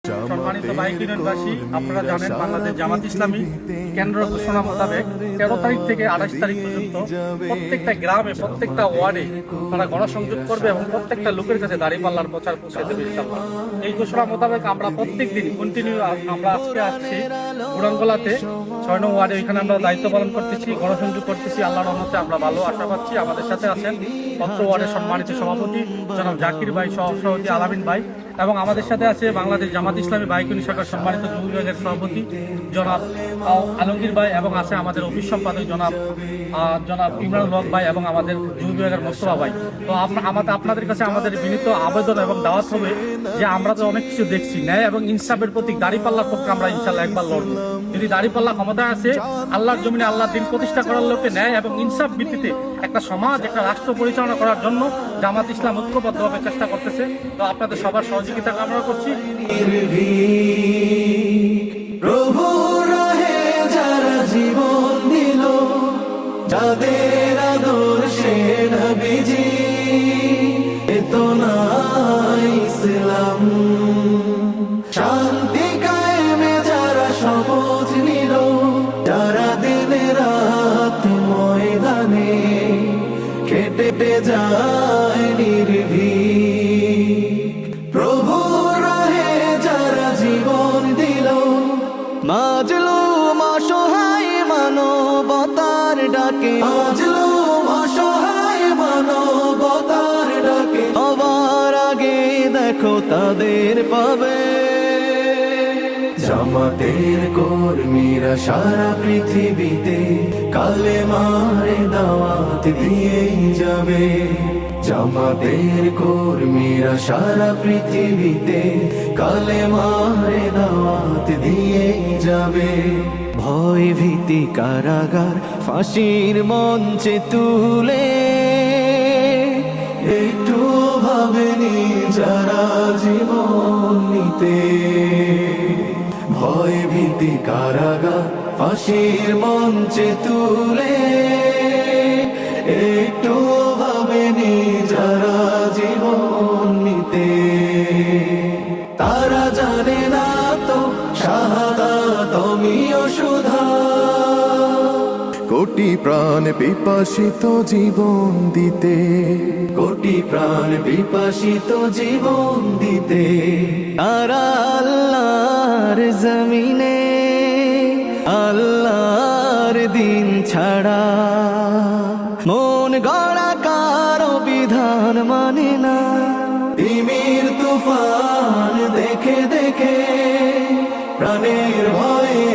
সম্মানিত বাইক ইউনিয়নবাসী, আপনারা জানেন বাংলাদেশ জামাত ইসলামী কেন্দ্র ঘোষণা মোতাবেক 13 তারিখ থেকে 28 তারিখ পর্যন্ত প্রত্যেকটা গ্রামে প্রত্যেকটা ওয়ার্ডে তারা গণসংযোগ করবে এবং প্রত্যেকটা লোকের কাছে দাঁড়িপাল্লার প্রচার পৌঁছে দেবে ইনশাআল্লাহ। এই ঘোষণা মোতাবেক আমরা প্রত্যেক দিন কন্টিনিউ আমরা আজকে আসছি বুড়াঙ্গলাতে 6 নং ওয়ার্ডে, এখানে আমরা দায়িত্ব পালন করতেছি, গণসংযোগ করতেছি। আল্লাহর রহমতে আমরা ভালো আশা পাচ্ছি। আমাদের সাথে আছেন পত্র ওয়ার্ডের সম্মানিত সভাপতি জনাব জাকির ভাই, সভাপতি আলামিন ভাই, এবং আমাদের সাথে আছে বাংলাদেশ জামাত ইসলামী বাইক ইউনিয়ন শাখার সম্মানিত যুব বিভাগের সভাপতি জনাব আলমগীর ভাই, এবং আছে আমাদের অফিস সম্পাদক জনাব ইমরান হক ভাই, এবং আমাদের যুব বিভাগের মোস্তফা ভাই। তো আপনাদের কাছে আমাদের বিনীত আবেদন এবং দাওয়াত হবে যে আমরা তো অনেক কিছু দেখছি, ন্যায় এবং ইনসাফের প্রতীক দাঁড়িপাল্লার পক্ষে আমরা ইনশাল্লাহ একবার লড়ব। যদি দাঁড়িপাল্লা ক্ষমতায় আছে, আল্লাহর জমিনে আল্লাহর দিন প্রতিষ্ঠা করার লোকে ন্যায় এবং ইনসাফ ভিত্তিতে একটা সমাজ, একটা রাষ্ট্র পরিচালনা করার জন্য জামাত ইসলাম ঐক্যবদ্ধভাবে চেষ্টা করতেছে। তো আপনাদের সবার সহযোগিতা কামনা করছি। প্রভু রাহে যারা জীবন দিল, যাদের আদর্শে নবীজি চেতনা ইসলাম, শান্তি কায়েমে যারা শপথ নিল, যারা দিনে রাত ময়দানে কেটে যায় নির্ভীক, প্রভু রাহে যারা জীবন দিল, মাজলুম অসহায় মানবতার ডাকে, মাজলুম অসহায় মানবতার ডাকে, হবার আগে দেখো তাদের পাবে। জামাতের কর্মীরা সারা পৃথিবীতে কালেমার দাওয়াত দিয়েই যাবে, জামাতের কর্মীরা সারা পৃথিবীতে কালেমার দাওয়াত দিয়েই যাবে। ভয় ভীতি কারাগার ফাঁসির মঞ্চে তুলে একটু ভাবেনি যারা জীবন নিতে, ভয় ভীতি কারাগার ফাঁসির মঞ্চে তুলে একটু ভাবেনি যারা জীবন নিতে, তারা জানে না তো শাহাদাত আমিও সুধা, কোটি প্রাণ পিপাসিত জীবন দিতে, কোটি প্রাণ বিপাসিত জীবন দিতে, তারা আল্লাহর জমিনে আল্লাহর দিন ছাড়া মন গড়া কারো বিধান মানে না। তিমির তুফান দেখে দেখে প্রাণের ভয়ে